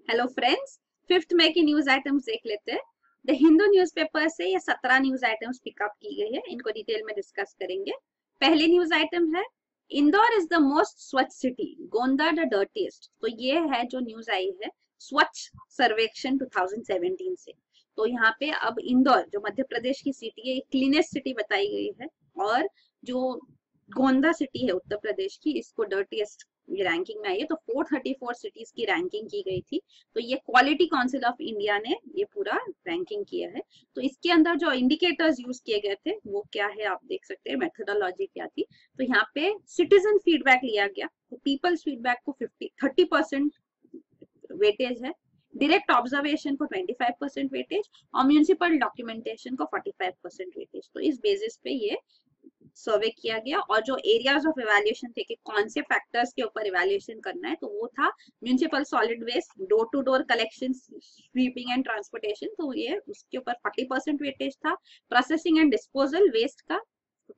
Hello friends, 5 मई की news items देख लेते हैं। द हिंदू न्यूज़पेपर से ये 17 न्यूज आइटम्स पिकअप की गई है, इनको डिटेल में डिस्कस करेंगे। पहली न्यूज आइटम है, इंदौर इज द मोस्ट स्वच्छ सिटी, गोंदा द डर्टीएस्ट। तो ये है जो न्यूज आई है स्वच्छ सर्वेक्षण 2017 से। तो यहाँ पे अब इंदौर जो मध्य प्रदेश की सिटी है, क्लीनेस्ट सिटी बताई गई है, और जो गोंदा सिटी है उत्तर प्रदेश की, इसको डर्टीएस्ट रैंकिंग में आई है। तो 434 सिटीज की रैंकिंग की गई थी। तो ये क्वालिटी काउंसिल ऑफ इंडिया ने ये पूरा रैंकिंग किया है। तो इसके अंदर जो इंडिकेटर्स यूज किए गए थे वो क्या है आप देख सकते हैं, मेथोडोलॉजी क्या थी। तो यहाँ पे सिटीजन फीडबैक लिया गया, तो पीपल्स फीडबैक को 30% वेटेज है, डायरेक्ट ऑब्जर्वेशन को 25% वेटेज, और म्यूनिसिपल डॉक्यूमेंटेशन को 45% वेटेज। तो इस बेसिस पे ये सर्वे किया गया। और जो एरियाज ऑफ इवैल्यूएशन थे कि कौन से फैक्टर्स के ऊपर इवैल्यूएशन करना है, तो वो था municipal solid waste, door to door collection, sweeping and transportation, तो ये उसके ऊपर 40% वेटेज था। प्रोसेसिंग एंड डिस्पोजल वेस्ट का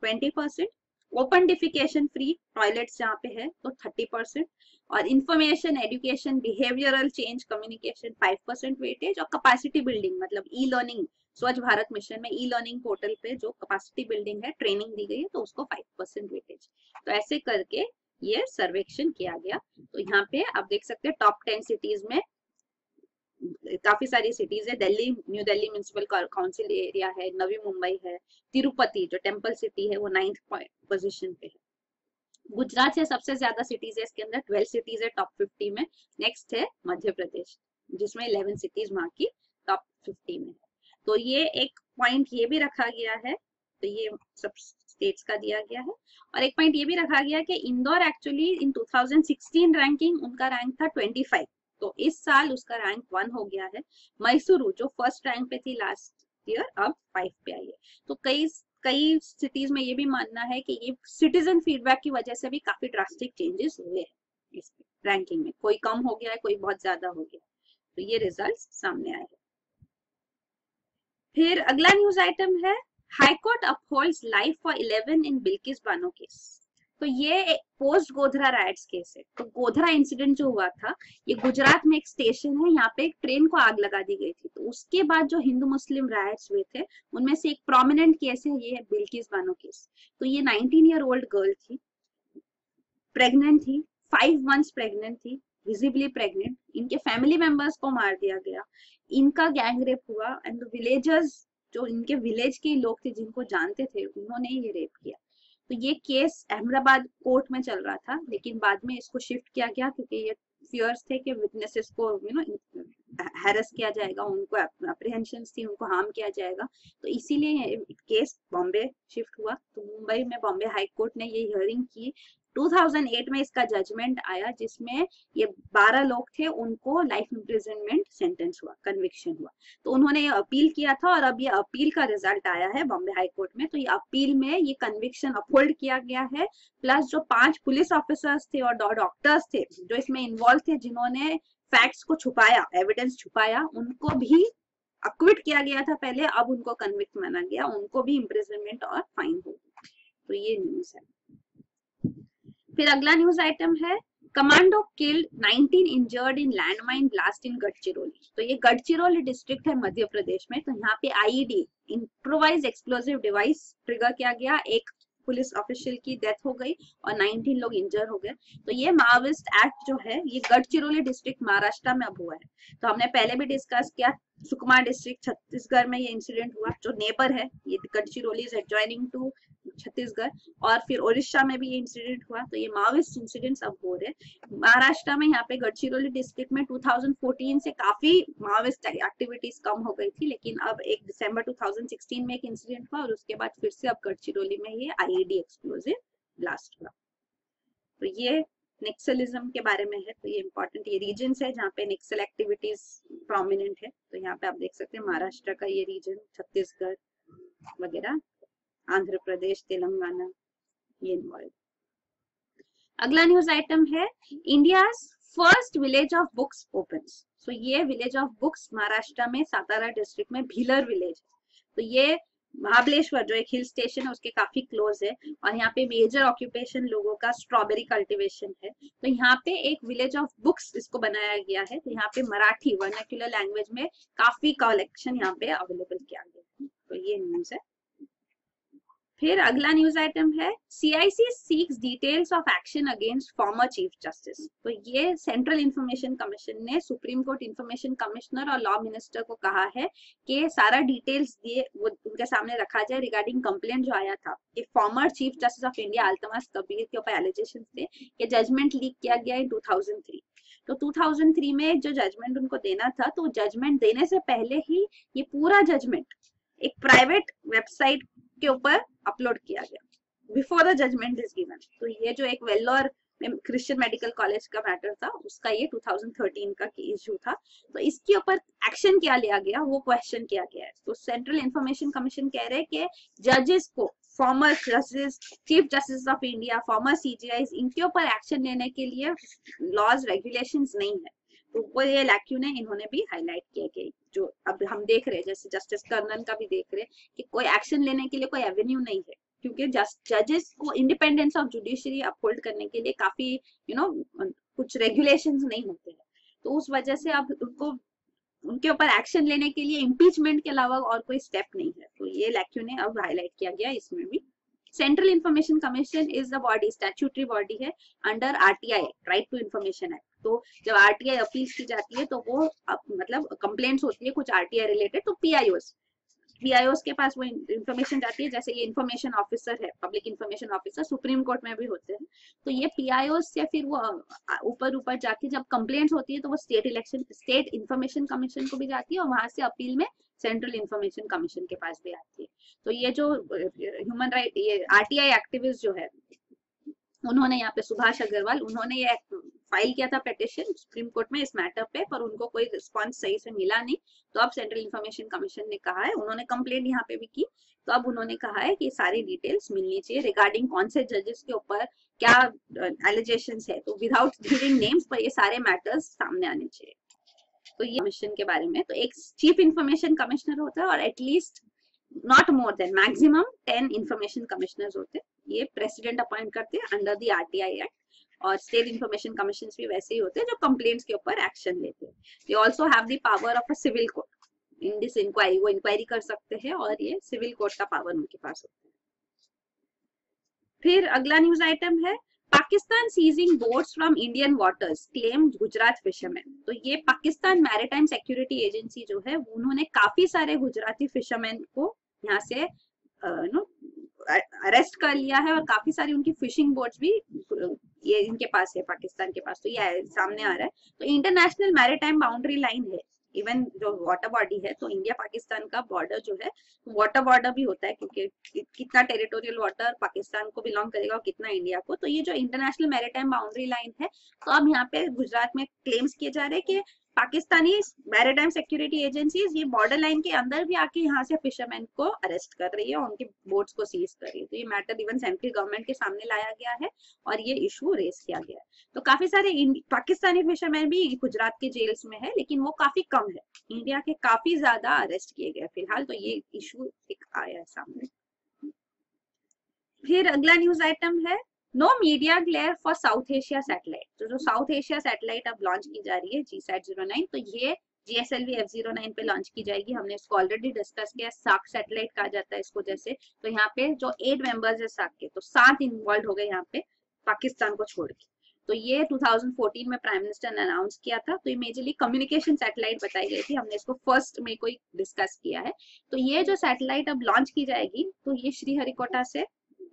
20%, ओपन डिफिकेशन फ्री टॉयलेट्स जहाँ पे है तो 30%, और information education behavioural change communication 5% weightage, और कैपेसिटी बिल्डिंग मतलब ई लर्निंग, स्वच्छ भारत मिशन में ई लर्निंग पोर्टल पे जो कैपेसिटी बिल्डिंग है, ट्रेनिंग दी गई है, तो उसको 5% वेटेज। तो ऐसे करके ये सर्वेक्षण किया गया। तो यहाँ पे आप देख सकते हैं टॉप 10 सिटीज में काफी सारी सिटीज है। Delhi, new Delhi municipal council area है, नवी मुंबई है, तिरुपति जो टेम्पल सिटी है वो 9th पोजीशन पे है। गुजरात से सबसे ज्यादा सिटीज है, इसके अंदर 12 सिटीज है टॉप 50 में। नेक्स्ट है मध्य प्रदेश जिसमें 11 सिटीज वहां की टॉप 50 में है। तो ये एक पॉइंट ये भी रखा गया है, तो ये सब स्टेट्स का दिया गया है। और एक पॉइंट ये भी रखा गया कि इंदौर एक्चुअली इन 2016 रैंकिंग उनका रैंक था 25, तो इस साल उसका रैंक 1 हो गया है। मैसूरू जो फर्स्ट रैंक पे थी लास्ट ईयर, अब 5 पे आई है। तो कई कई सिटीज में ये भी मानना है कि ये सिटीजन फीडबैक की वजह से भी काफी ड्रास्टिक चेंजेस हुए हैं इस रैंकिंग में, कोई कम हो गया है, कोई बहुत ज्यादा हो गया। तो ये रिजल्ट्स सामने आए हैं। फिर अगला न्यूज आइटम है, high court upholds life for 11 in Bilkis Bano case. तो ये पोस्ट गोधरा राइट्स केस है। तो गोधरा इंसिडेंट जो हुआ था, ये गुजरात में एक स्टेशन है, यहाँ पे एक ट्रेन को आग लगा दी गई थी। तो उसके बाद जो हिंदू मुस्लिम राइट्स हुए थे उनमें से एक प्रोमिनेंट केस है, ये है बिल्किस बानो केस। तो ये 19 ईयर ओल्ड गर्ल थी, प्रेग्नेंट थी, 5 मंथ्स प्रेग्नेंट थी, विजिबली प्रेग्नेंट। इनके फैमिली मेंबर्स को मार दिया गया, इनका गैंग रेप हुआ, एंड विलेजर्स जो इनके विलेज के लोग थे जिनको जानते थे उन्होंने ये रेप किया। तो ये केस अहमदाबाद कोर्ट में चल रहा था, लेकिन बाद में इसको शिफ्ट किया गया क्योंकि ये फियर्स थे कि विटनेसेस को हैरेस किया जाएगा, उनको अप्रीहेंशन थी, उनको हार्म किया जाएगा। तो इसीलिए केस बॉम्बे शिफ्ट हुआ। तो मुंबई में बॉम्बे हाई कोर्ट ने ये हियरिंग की। 2008 में इसका जजमेंट आया जिसमें ये 12 लोग थे, उनको लाइफ इम्प्रिजनमेंट सेंटेंस हुआ, कन्विक्शन हुआ। तो उन्होंने ये अपील किया था और अब ये अपील का रिजल्ट आया है बॉम्बे हाई कोर्ट में। तो ये अपील में ये कन्विक्शन अपहोल्ड किया गया है। प्लस जो 5 पुलिस ऑफिसर्स थे और डॉक्टर्स थे जो इसमें इन्वॉल्व थे, जिन्होंने फैक्ट्स को छुपाया, एविडेंस छुपाया, उनको भी अक्विट किया गया था पहले, अब उनको कन्विक्ट माना गया, उनको भी इम्प्रिजनमेंट और फाइन होगी। तो ये न्यूज है। फिर अगला न्यूज आइटम है, commando killed 19 injured in landmine blast in Gadchiroli. तो ये गढ़चिरौली डिस्ट्रिक्ट है मध्य प्रदेश में। तो यहाँ पे IED, improvise explosive device trigger किया गया, एक पुलिस ऑफिशियल की डेथ हो गई और 19 लोग इंजर हो गए। तो ये माओविस्ट एक्ट जो है ये गढ़चिरौली डिस्ट्रिक्ट महाराष्ट्र में अब हुआ है। तो हमने पहले भी डिस्कस किया, सुकमा डिस्ट्रिक्ट छत्तीसगढ़ में ये इंसिडेंट हुआ, जो नेबर है, ये Gadchiroli is adjoining to Chhattisgarh, और फिर ओडिशा में भी ये इंसिडेंट हुआ। तो ये माओविस्ट इंसिडेंट्स अब हो रहे हैं महाराष्ट्र में। यहाँ पे गढ़चिरौली डिस्ट्रिक्ट में 2014 से काफी माओविस्ट एक्टिविटीज कम हो गई थी, लेकिन अब 1 दिसंबर 2016 में एक इंसिडेंट हुआ और उसके बाद फिर से अब गढ़चिरौली में ये आईईडी एक्सप्लोजिव ब्लास्ट हुआ। तो ये नेक्सलिज्म के बारे में है। तो ये इंपॉर्टेंट, ये रीजन है जहाँ पे नेक्सल एक्टिविटीज प्रोमिनेंट है। तो यहाँ पे आप देख सकते हैं महाराष्ट्र का ये रीजन, छत्तीसगढ़ वगैरह, आंध्र प्रदेश, तेलंगाना, ये इन्वॉल्व। अगला न्यूज आइटम है, India first village of books opens. तो ये विलेज ऑफ बुक्स महाराष्ट्र में सातारा डिस्ट्रिक्ट में भीलर विलेज है। तो ये महाबलेश्वर जो एक हिल स्टेशन है उसके काफी क्लोज है, और यहाँ पे मेजर ऑक्यूपेशन लोगों का स्ट्रॉबेरी कल्टीवेशन है। तो यहाँ पे एक विलेज ऑफ बुक्स इसको बनाया गया है, तो यहाँ पे मराठी वर्नाक्युलर लैंग्वेज में काफी कलेक्शन यहाँ पे अवेलेबल किया गया है। तो ये न्यूज है। फिर अगला न्यूज आइटम है CIC seeks details of action against former chief justice. तो ये सेंट्रल इंफॉर्मेशन कमीशन ने सुप्रीम कोर्ट इंफॉर्मेशन कमिश्नर और लॉ मिनिस्टर को कहा है कि सारा डिटेल्स दिए वो उनके सामने रखा जाए रिगार्डिंग कंप्लेंट जो आया था कि farmer chief justice of India Altamash Kabir के ऊपर एलिगेशन थे कि जजमेंट लीक किया गया इन 2003। तो 2003 में जो जजमेंट उनको देना था, तो जजमेंट देने से पहले ही ये पूरा जजमेंट एक प्राइवेट वेबसाइट के ऊपर अपलोड किया गया before the judgment is given. तो ये जो एक वेल्लोर क्रिश्चियन मेडिकल कॉलेज का मैटर था उसका ये 2013 का इशू था, तो इसके ऊपर एक्शन क्या लिया गया वो क्वेश्चन किया गया है। तो सेंट्रल इंफॉर्मेशन कमीशन कह रहे हैं कि जजेस को, former justice, chief justice of India, farmer CGI, इनके ऊपर एक्शन लेने के लिए लॉज रेगुलेशंस नहीं है। तो वो ये लैक्यूने इन्होंने भी हाईलाइट किया कि जो अब हम देख रहे हैं जैसे जस्टिस कर्नन का भी देख रहे हैं कि कोई एक्शन लेने के लिए कोई एवेन्यू नहीं है, क्योंकि जजेस को इंडिपेंडेंस ऑफ जुडिशरी अपहोल्ड करने के लिए काफी कुछ रेगुलेशंस नहीं होते हैं। तो उस वजह से अब उनको उनके ऊपर एक्शन लेने के लिए इम्पीचमेंट के अलावा और कोई स्टेप नहीं है। तो ये लैक्यूने अब हाईलाइट किया गया इसमें भी। Central information commission is the body, statutory body है under RTI, right to information act. तो जब आरटीआई अपील की जाती है तो वो मतलब कंप्लेंट्स होती है कुछ आरटीआई रिलेटेड, तो पीआईओस के पास वो इंफॉर्मेशन जाती है। जैसे ये इंफॉर्मेशन ऑफिसर है, public information officer, supreme court में भी होते हैं। तो ये पीआईओस से फिर वो ऊपर जाके जब कंप्लेंट्स होती है तो वो स्टेट इंफॉर्मेशन कमीशन को भी जाती है, और वहां से अपील में सेंट्रल इंफॉर्मेशन कमीशन के पास भी आती है। तो ये जो ह्यूमन राइट, ये आरटीआई एक्टिविस्ट जो है उन्होंने यहाँ पे सुभाष अग्रवाल, उन्होंने ये फाइल किया था पिटीशन सुप्रीम कोर्ट में इस मैटर पे, पर उनको कोई रिस्पांस सही से मिला नहीं। तो अब सेंट्रल इंफॉर्मेशन कमीशन ने कहा है, उन्होंने कंप्लेंट यहाँ पे भी की, तो अब उन्होंने कहा है कि सारी डिटेल्स मिलनी चाहिए रिगार्डिंग कौन से जजेस के ऊपर क्या एलिगेशंस है। तो विदाउट गिविंग नेम्स पर ये सारे मैटर्स सामने आने चाहिए। तो ये कमीशन के बारे में, तो एक चीफ इंफॉर्मेशन कमिश्नर होता है और at least not more than maximum 10 information commissioners होते हैं। ये प्रेसिडेंट अपॉइंट करते हैं अंडर द आरटीआई एक्ट, और स्टेट इंफॉर्मेशन कमीशन भी वैसे ही होते हैं जो कंप्लेंट्स के ऊपर एक्शन लेते हैं। They also have the power of a civil court in this inquiry, वो इंक्वायरी कर सकते हैं और ये सिविल कोर्ट का पावर उनके पास होता है। फिर अगला न्यूज आइटम है Pakistan seizing boats from Indian waters, claim Gujarat fisherman. तो ये पाकिस्तान मैरीटाइम सिक्योरिटी एजेंसी जो है उन्होंने काफी सारे गुजराती फिशरमैन को यहाँ से अरेस्ट कर लिया है, और काफी सारी उनकी फिशिंग बोट्स भी ये इनके पास है, पाकिस्तान के पास। तो ये सामने आ रहा है। तो इंटरनेशनल मैरीटाइम बाउंड्री लाइन है, इवन जो वाटर बॉडी है, तो इंडिया पाकिस्तान का बॉर्डर जो है वाटर बॉर्डर भी होता है, क्योंकि कितना टेरिटोरियल वाटर पाकिस्तान को बिलोंग करेगा और कितना इंडिया को। तो ये जो इंटरनेशनल मैरीटाइम बाउंड्री लाइन है, तो अब यहाँ पे गुजरात में क्लेम्स किए जा रहे हैं कि पाकिस्तानी मैरीटाइम सिक्योरिटी एजेंसीज ये बॉर्डर लाइन के अंदर भी आके यहाँ से फिशरमैन को अरेस्ट कर रही है और उनकी बोट्स को सीज कर रही है। तो ये मैटर इवन सेंट्रल गवर्नमेंट के सामने लाया गया है और ये इशू रेस किया गया है। तो काफी सारे पाकिस्तानी फिशरमैन भी गुजरात के जेल्स में है, लेकिन वो काफी कम है। इंडिया के काफी ज्यादा अरेस्ट किए गए फिलहाल। तो ये इशू एक आया है सामने। फिर अगला न्यूज आइटम है no media glare for South Asia satellite. तो जो साउथ एशिया सैटेलाइट अब लॉन्च की जा रही है GSAT-09, तो ये GSLV F09 पे लॉन्च की जाएगी। हमने इसको ऑलरेडी डिस्कस किया, सार्क सैटेलाइट कहा जाता है इसको। जैसे तो यहाँ पे जो 8 मेंबर्स है सार्क के, तो 7 इन्वॉल्व हो गए यहाँ पे पाकिस्तान को छोड़ के। तो ये 2014 में प्राइम मिनिस्टर ने अनाउंस किया था। तो ये मेजरली कम्युनिकेशन सैटेलाइट बताई गई थी, हमने इसको फर्स्ट में कोई डिस्कस किया है। तो ये जो सैटेलाइट अब लॉन्च की जाएगी, तो ये श्रीहरिकोटा से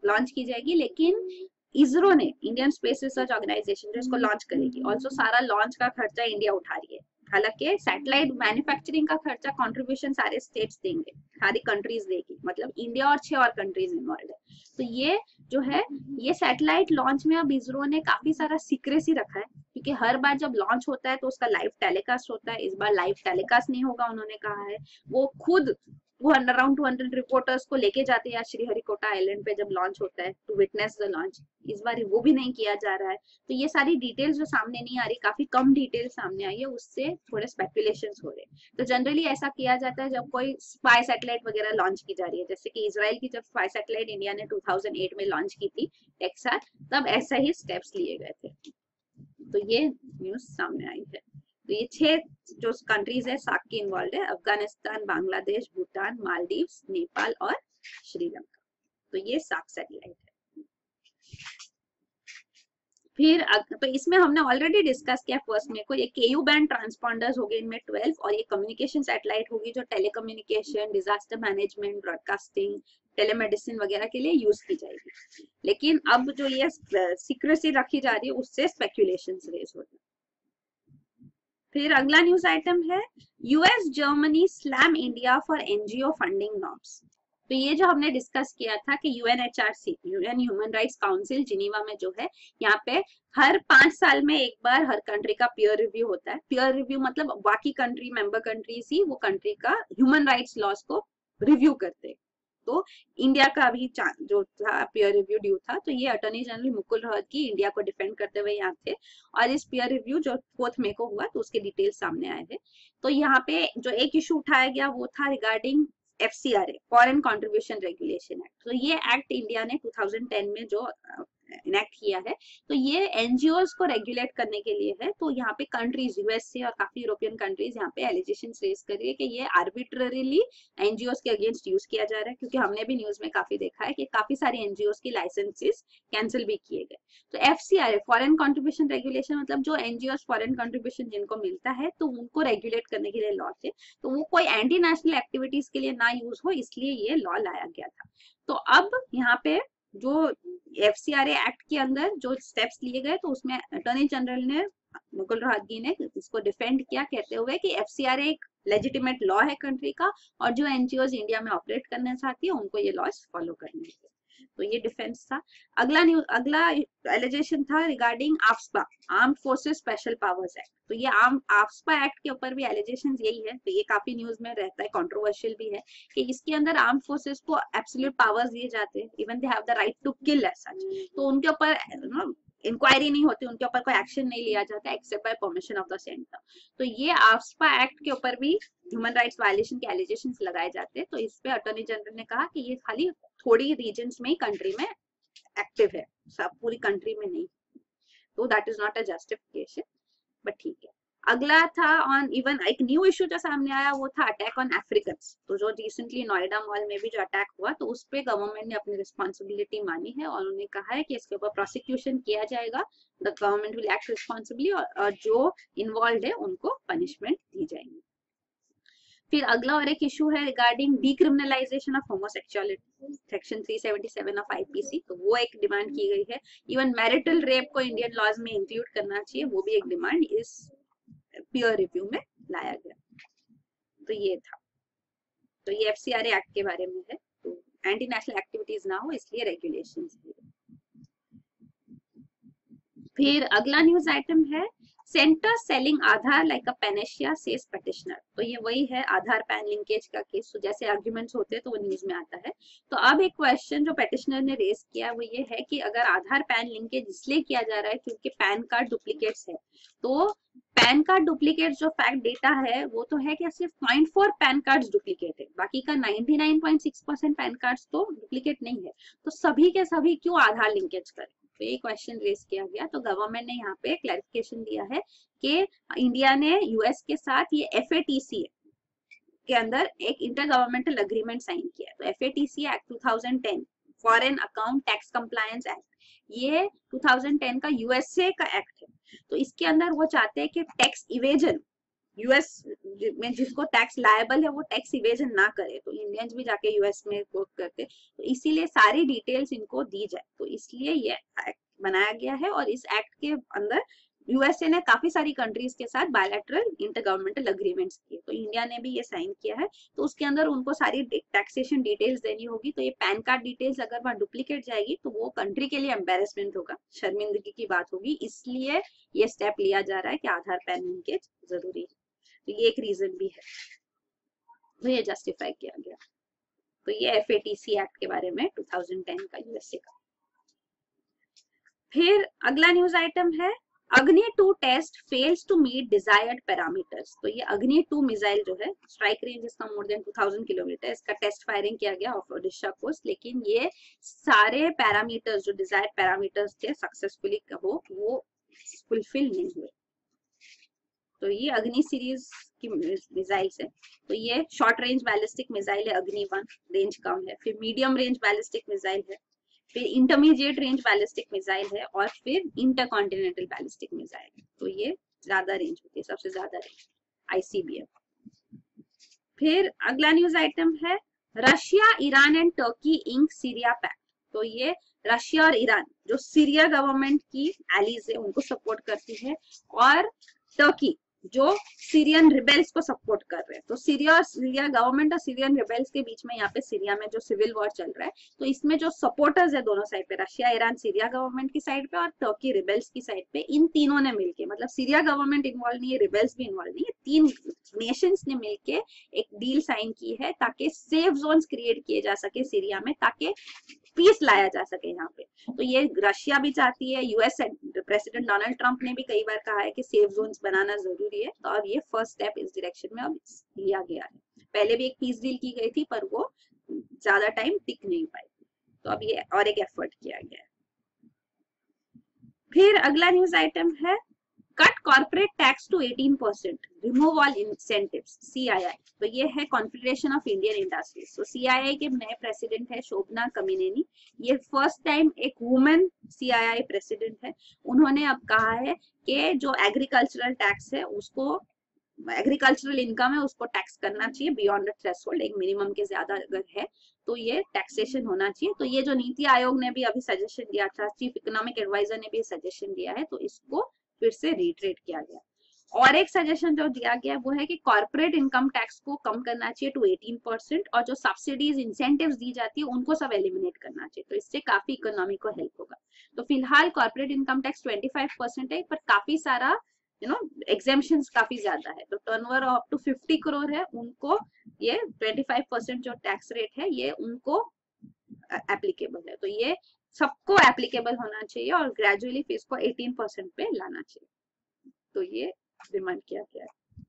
लॉन्च की जाएगी, लेकिन इसरो ने, इंडियन स्पेस रिसर्च ऑर्गेनाइजेशन जो इसको लॉन्च करेगी, ऑल्सो सारा लॉन्च का खर्चा इंडिया उठा रही है। हालांकि सैटेलाइट मैन्युफैक्चरिंग का खर्चा कंट्रीब्यूशन सारे स्टेट्स देंगे, सारी कंट्रीज देगी, मतलब इंडिया और 6 और कंट्रीज इन्वॉल्व है। तो ये जो है, ये सैटेलाइट लॉन्च में अब इसरो ने काफी सारा सीक्रेसी रखा है, क्योंकि हर बार जब लॉन्च होता है तो उसका लाइव टेलीकास्ट होता है। इस बार लाइव टेलीकास्ट नहीं होगा, उन्होंने कहा है। वो खुद वो अराउंड 200 रिपोर्टर्स को लेके जाते हैं श्रीहरिकोटा आइलैंड पे जब लॉन्च होता है टू विटनेस द लॉन्च। इस बार वो भी नहीं किया जा रहा है। तो ये सारी डिटेल्स जो सामने नहीं आ रही, काफी कम डिटेल सामने आई है, उससे थोड़े स्पेकुलेशंस हो रहे हैं। तो जनरली ऐसा किया जाता है जब कोई स्पाई सैटेलाइट वगैरह लॉन्च की जा रही है, जैसे कि इजराइल की जब स्पाई सैटेलाइट इंडिया ने 2008 में लॉन्च की थी टेक्सास, तब ऐसा ही स्टेप्स लिए गए थे। तो ये न्यूज सामने आई है। तो ये 6 जो कंट्रीज है सार्क की इन्वॉल्व है, अफगानिस्तान, बांग्लादेश, भूटान, मालदीव्स, नेपाल और श्रीलंका। तो ये सार्क सैटेलाइट है। फिर तो इसमें हमने ऑलरेडी डिस्कस किया फर्स्ट में को, ये केयू बैंड ट्रांसपॉन्डर्स हो गए इनमें 12, और ये कम्युनिकेशन सैटेलाइट होगी जो telecommunication, disaster management, broadcasting, telemedicine वगैरह के लिए यूज की जाएगी। लेकिन अब जो ये सीक्रेसी रखी जा रही है उससे स्पेक्यूलेशन रेज हो रही है। फिर अगला न्यूज आइटम है US Germany slam India for NGO funding norms. तो ये जो हमने डिस्कस किया था कि UNHRC, UN human rights council Geneva में जो है, यहाँ पे हर 5 साल में एक बार हर कंट्री का पीयर रिव्यू होता है। पीयर रिव्यू मतलब बाकी कंट्री, मेंबर कंट्रीज ही वो कंट्री का ह्यूमन राइट्स लॉस को रिव्यू करते हैं। तो इंडिया का अभी जो था पीयर रिव्यू ड्यू था, तो ये attorney general Mukul Rohatgi India को डिफेंड करते हुए यहाँ थे, और इस पीयर रिव्यू जो 4 मई को हुआ तो उसके डिटेल्स सामने आए हैं। तो यहाँ पे जो एक इशू उठाया गया वो था regarding FCRA, foreign contribution regulation act. तो ये एक्ट इंडिया ने 2010 में जो इनेक्ट किया है, तो ये एनजीओस को रेगुलेट करने के लिए है। तो यहाँ पे कंट्रीज यूएस से और काफी यूरोपियन कंट्रीज यहाँ पे एलिगेशंस रेज कर रही है कि ये आर्बिट्ररीली एनजीओस के अगेंस्ट यूज किया जा रहा है, क्योंकि हमने भी न्यूज में काफी देखा है कि काफी सारी एनजीओस की लाइसेंसेस कैंसिल भी किए गए। तो FCRA, फॉरेन कंट्रीब्यूशन रेगुलेशन, मतलब जो एनजीओस फॉरेन कंट्रीब्यूशन जिनको मिलता है तो उनको रेगुलेट करने के लिए लॉ थे। तो वो कोई एंटी नेशनल एक्टिविटीज के लिए ना यूज हो, इसलिए ये लॉ लाया गया था। तो अब यहाँ पे जो FCRA एक्ट के अंदर जो स्टेप्स लिए गए, तो उसमें अटॉर्नी जनरल ने, मुकुल रोहतगी ने इसको डिफेंड किया, कहते हुए कि FCRA एक लेजिटिमेट लॉ है कंट्री का, और जो एनजीओज इंडिया में ऑपरेट करना चाहती है उनको ये लॉज फॉलो करने हैं। तो ये डिफेंस था। अगला एलिगेशन था regarding AFSPA, armed forces special powers act. तो ये आफ्स्पा एक्ट के ऊपर भी एलिगेशन यही है। तो ये काफी न्यूज में रहता है, कंट्रोवर्शियल भी है, कि इसके अंदर आर्म्ड फोर्सेस को एब्सोल्यूट पावर्स दिए जाते हैं, even they have the right to kill as such. तो उनके ऊपर इंक्वायरी नहीं होती, उनके ऊपर कोई एक्शन नहीं लिया जाता except by permission of the centre. तो ये आफ्स्पा एक्ट के ऊपर भी ह्यूमन राइट्स वायलेशन के एलिगेशंस लगाए जाते हैं। तो इस पे अटॉर्नी जनरल ने कहा कि ये खाली थोड़ी रीजन्स में ही कंट्री में एक्टिव है, सब पूरी कंट्री में नहीं। तो that is not a justification, but ठीक है। अगला था ऑन, इवन एक न्यू इशू जो सामने आया वो था अटैक ऑन अफ्रीकन्स। तो जो रिसेंटली नोएडा मॉल में भी जो अटैक हुआ, तो उस पे गवर्नमेंट ने अपनी रिस्पॉन्सिबिलिटी मानी है, और उन्होंने कहा है कि इसके ऊपर प्रोसिक्यूशन किया जाएगा, the government will act responsibly, और जो इन्वॉल्व है उनको पनिशमेंट दी जाएगी। फिर अगला और एक इशू है regarding decriminalisation of homosexuality, section 377 of IPC। तो वो एक डिमांड की गई है। इवन मैरिटल रेप को इंडियन लॉज में इंक्लूड करना चाहिए, वो भी एक डिमांड इस पीयर रिव्यू में लाया गया। तो ये था। तो ये FCRA एक्ट के बारे में है। तो एंटी नेशनल एक्टिविटीज ना हो इसलिए रेगुलेशंस दिए। फिर अगला न्यूज आइटम है सेंटर सेलिंग आधार लाइक अ पैनेशिया सेज पेटिशनर। तो ये वही है आधार पैन लिंकेज का केस। तो जैसे आर्ग्यूमेंट्स होते हैं तो वो न्यूज में आता है। तो अब एक क्वेश्चन जो पेटिशनर ने रेज किया वो ये है कि अगर आधार पैन लिंकेज इसलिए किया जा रहा है क्योंकि पैन कार्ड डुप्लीकेट्स है, तो पैन कार्ड डुप्लीकेट जो फैक्ट डेटा है वो तो है कि सिर्फ 0.4 पैन कार्ड्स डुप्लीकेट है, बाकी का 99.6% पैन कार्ड्स तो डुप्लीकेट नहीं है। तो सभी के सभी क्यों आधार लिंकेज करें? तो ये क्वेश्चन रेज किया गया। तो गवर्नमेंट ने यहाँ पे क्लैरिफिकेशन दिया है कि इंडिया ने यूएस के साथ ये FATC के अंदर एक इंटर गवर्नमेंटल अग्रीमेंट साइन किया है। तो FATC act 2010, foreign account tax compliance act, ये 2010 का USA का एक्ट है। तो इसके अंदर वो चाहते हैं कि टैक्स इवेजन, यूएस में जिसको टैक्स लायबल है वो टैक्स इवेजन ना करे। तो इंडियंस भी जाके यूएस में वर्क करते, तो इसीलिए सारी डिटेल्स इनको दी जाए। तो इसलिए ये एक्ट बनाया गया है, और इस एक्ट के अंदर यूएसए ने काफी सारी कंट्रीज के साथ बायलैटरल इंटरगवर्नमेंटल अग्रीमेंट्स किए। तो इंडिया ने भी ये साइन किया है। तो उसके अंदर उनको सारी टैक्सेशन डिटेल्स देनी होगी। तो ये पैन कार्ड डिटेल्स अगर वहां डुप्लीकेट जाएगी तो वो कंट्री के लिए एम्बेरसमेंट होगा, शर्मिंदगी की बात होगी। इसलिए ये स्टेप लिया जा रहा है कि आधार पैन लिंकेज जरूरी है। तो ये एक रीजन भी है, तो ये जस्टिफाई किया गया। तो ये FATC एक्ट के बारे में 2010 का यूएसए का। फिर अगला न्यूज आइटम है Agni 2 test fails to meet desired parameters. तो ये अग्नि 2 मिसाइल जो है, स्ट्राइक रेंज इसका मोर देन 2000 किलोमीटर, इसका टेस्ट फायरिंग किया गया ऑफ ओडिशा कोस्ट, लेकिन ये सारे पैरामीटर्स जो डिजायर्ड पैरामीटर्स थे सक्सेसफुली वो फुलफिल नहीं हुए। तो ये अग्नि सीरीज की मिसाइल्स है। तो ये शॉर्ट रेंज बैलिस्टिक मिसाइल है अग्नि 1, रेंज कम है। फिर मीडियम रेंज बैलिस्टिक मिसाइल है, फिर इंटरमीडिएट रेंज बैलिस्टिक मिसाइल है, और फिर इंटरकॉन्टिनेंटल बैलिस्टिक मिसाइल है। तो ये ज्यादा रेंज होती है, सबसे ज्यादा रेंज ICBM। फिर अगला न्यूज आइटम है Russia, Iran and Turkey ink Syria pact. तो ये रशिया और ईरान जो सीरिया गवर्नमेंट की एलीज है उनको सपोर्ट करती है, और टर्की जो सीरियन रिबेल्स को सपोर्ट कर रहे हैं। तो सीरिया गवर्नमेंट और सीरियन रिबेल्स के बीच में यहाँ पे सीरिया में जो सिविल वॉर चल रहा है, तो इसमें जो सपोर्टर्स है दोनों साइड पे, रशिया ईरान सीरिया गवर्नमेंट की साइड पे और टर्की रिबेल्स की साइड पे, इन तीनों ने मिलके, मतलब सीरिया गवर्नमेंट इन्वॉल्व नहीं है, रिबेल्स भी इन्वॉल्व नहीं है, 3 नेशंस ने मिलके एक डील साइन की है ताकि सेफ जोन्स क्रिएट किए जा सके सीरिया में, ताकि पीस लाया जा सके यहाँ पे। तो ये रशिया भी चाहती है, US प्रेसिडेंट डोनाल्ड ट्रंप ने भी कई बार कहा है कि सेफ जोन्स बनाना जरूरी है। तो अब ये फर्स्ट स्टेप इस डायरेक्शन में अब लिया गया है। पहले भी एक पीस डील की गई थी पर वो ज्यादा टाइम टिक नहीं पाई, तो अब ये और एक एफर्ट किया गया है। फिर अगला न्यूज आइटम है cut corporate tax to 18%, remove all incentives, CII। तो ये है कॉन्फेडरेशन ऑफ इंडियन इंडस्ट्रीज। तो CII के नए प्रेसिडेंट है शोभना कमिनेनी। ये फर्स्ट टाइम एक वुमेन CII प्रेसिडेंट है। उन्होंने अब कहा है कि जो एग्रीकल्चरल टैक्स है उसको, एग्रीकल्चरल इनकम है उसको टैक्स करना चाहिए बियॉन्ड द थ्रेशोल्ड, एक मिनिमम के ज्यादा अगर है तो ये टैक्सेशन होना चाहिए। तो ये जो नीति आयोग ने भी अभी सजेशन दिया था, चीफ इकोनॉमिक एडवाइजर ने भी सजेशन दिया है, तो इसको फिर से रिट्रेट किया गया। और एक सजेशन जो दिया गया वो है कि कॉर्पोरेट इनकम टैक्स को कम करना चाहिए टू 18%, और जो सब्सिडीज इंसेंटिव्स दी जाती है उनको सब एलिमिनेट करना चाहिए। तो इससे काफी इकोनॉमी को हेल्प होगा। तो फिलहाल कॉर्पोरेट इनकम टैक्स 25% है, पर काफी सारा एग्जेम्पशंस काफी ज्यादा है। तो टर्नओवर अप टू 50 करोड़ है उनको ये 25% जो टैक्स रेट है ये उनको एप्लीकेबल है। तो ये सबको एप्लीकेबल होना चाहिए और ग्रेजुअली फीस को 18% पे लाना चाहिए। तो ये डिमांड किया गया है।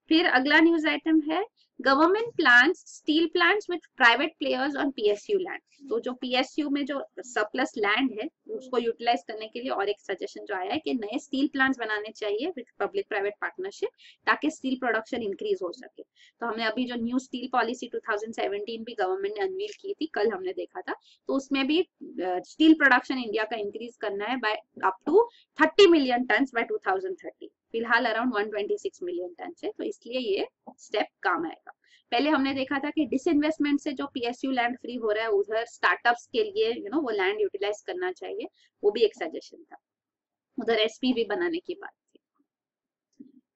फिर अगला न्यूज आइटम है government plans steel plants with private players on PSU land. तो जो PSU में जो सरप्लस लैंड है उसको यूटिलाइज करने के लिए और एक सजेशन जो आया है कि नए स्टील प्लांट्स बनाने चाहिए विद पब्लिक प्राइवेट पार्टनरशिप, ताकि स्टील प्रोडक्शन इंक्रीज हो सके। तो हमने अभी जो न्यू स्टील पॉलिसी 2017 भी गवर्नमेंट ने अनवील की थी, कल हमने देखा था, तो उसमें भी स्टील प्रोडक्शन इंडिया का इंक्रीज करना है by up to 30 million ton by 2030। फिलहाल अराउंड 126 मिलियन टन है, तो इसलिए ये स्टेप काम आएगा। पहले हमने देखा था कि डिसइन्वेस्टमेंट से जो PSU लैंड फ्री हो रहा है उधर स्टार्टअप्स के लिए वो लैंड यूटिलाइज करना चाहिए, वो भी एक सजेशन था। उधर SPV बनाने की बात थी।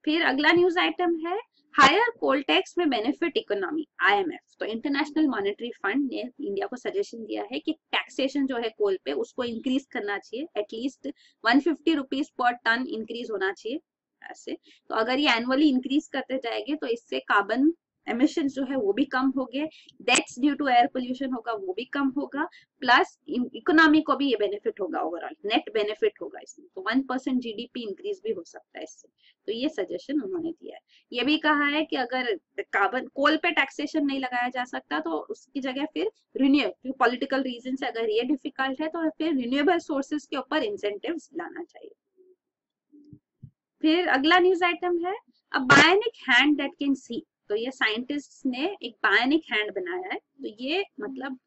फिर अगला न्यूज आइटम है हायर कोल टैक्स में बेनिफिट इकोनॉमी, IMF। तो इंटरनेशनल मॉनेटरी फंड ने इंडिया को सजेशन दिया है कि टैक्सेशन जो है कोल पे उसको इंक्रीज करना चाहिए, एटलीस्ट 150 रुपीज पर टन इंक्रीज होना चाहिए ऐसे। तो अगर ये एनुअली इंक्रीज करते जाएंगे तो इससे कार्बन एमिशन जो है वो भी कम होंगे, deaths due to air pollution होगा वो भी कम होगा, प्लस इकोनॉमी को भी ये बेनिफिट होगा, ओवरऑल नेट बेनिफिट होगा इसमें। तो 1% GDP इंक्रीज भी हो सकता है इससे। तो ये सजेशन उन्होंने दिया है। ये भी कहा है कि अगर कार्बन कोल पे टैक्सेशन नहीं लगाया जा सकता तो उसकी जगह फिर रिन्यूएबल, पॉलिटिकल रीजन से अगर ये डिफिकल्ट है तो फिर रिन्यूएबल सोर्सेज के ऊपर इंसेंटिव्स लाना चाहिए। फिर अगला न्यूज आइटम है a bionic hand that can see. तो ये साइंटिस्ट ने एक बायोनिक हैंड बनाया है। तो ये मतलब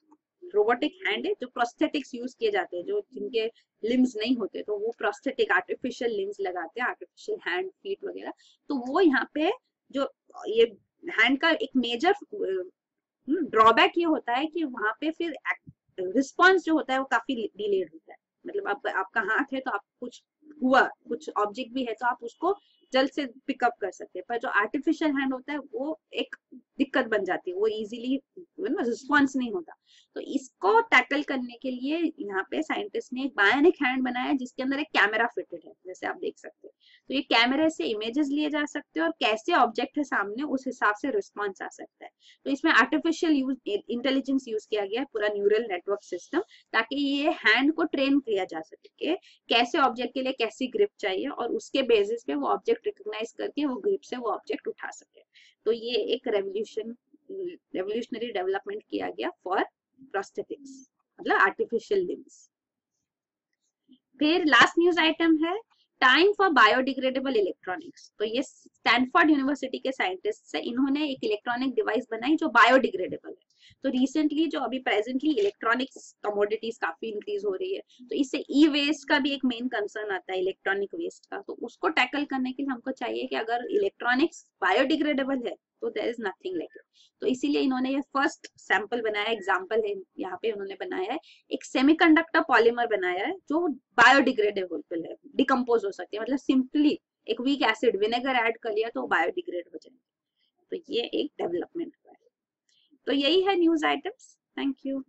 रोबोटिक हैंड है जो प्रोस्थेटिक्स यूज किए जाते हैं, जो जिनके लिम्स नहीं होते तो वो प्रोस्थेटिक आर्टिफिशियल लिम्स लगाते हैं, आर्टिफिशियल हैंड फीट वगैरह। तो वो यहाँ पे जो ये हैंड का एक मेजर ड्रॉबैक ये होता है कि वहां पे फिर रिस्पॉन्स जो होता है वो काफी डिलेड होता है। मतलब आपका हाथ है तो आप कुछ हुआ, कुछ ऑब्जेक्ट भी है तो आप उसको जल्द से पिकअप कर सकते हैं, पर जो आर्टिफिशियल हैंड होता है वो एक दिक्कत बन जाती है, वो इजीली रिस्पॉन्स नहीं होता। तो इसको टैकल करने के लिए यहाँ पे साइंटिस्ट ने एक बायोनिक हैंड बनाया है जिसके अंदर एक कैमरा फिटेड है, जैसे आप देख सकते हैं। तो ये कैमरे से इमेजेस लिए जा सकते हैं और कैसे ऑब्जेक्ट है सामने उस हिसाब से रिस्पॉन्स आ सकता है। तो इसमें आर्टिफिशियल इंटेलिजेंस यूज किया गया है, पूरा न्यूरल नेटवर्क सिस्टम, ताकि ये हैंड को ट्रेन किया जा सके कि कैसे ऑब्जेक्ट के लिए कैसी ग्रिप चाहिए और उसके बेसिस पे वो ऑब्जेक्ट रिकॉग्नाइज करके वो ग्रिप से वो ऑब्जेक्ट उठा सके। तो ये एक रेवोल्यूशनरी डेवलपमेंट किया गया फॉर प्रोस्थेटिक्स, मतलब आर्टिफिशियल लिम्स। फिर लास्ट न्यूज आइटम है टाइम फॉर बायोडिग्रेडेबल इलेक्ट्रॉनिक्स। तो ये स्टैनफोर्ड यूनिवर्सिटी के साइंटिस्ट है, इन्होंने एक इलेक्ट्रॉनिक डिवाइस बनाई जो बायोडिग्रेडेबल है। तो रिसेंटली जो अभी प्रेजेंटली इलेक्ट्रॉनिक्स कमोडिटीज काफी इंक्रीज हो रही है, तो इससे ई वेस्ट का भी एक मेन कंसर्न आता है, इलेक्ट्रॉनिक वेस्ट का। तो उसको टैकल करने के लिए हमको चाहिए कि अगर इलेक्ट्रॉनिक्स बायोडिग्रेडेबल है तो there is nothing like it. तो इसीलिए इन्होंने ये फर्स्ट सैंपल बनाया, एग्जाम्पल है यहाँ पे उन्होंने बनाया है, एक सेमीकंडक्टर पॉलीमर बनाया है जो बायोडिग्रेडेबल है, डिकम्पोज हो सकती है, मतलब सिंपली एक वीक एसिड विनेगर ऐड कर लिया तो बायोडिग्रेड हो जाएंगे। तो ये एक डेवलपमेंट हुआ है। तो यही है न्यूज आइटम्स। Thank you.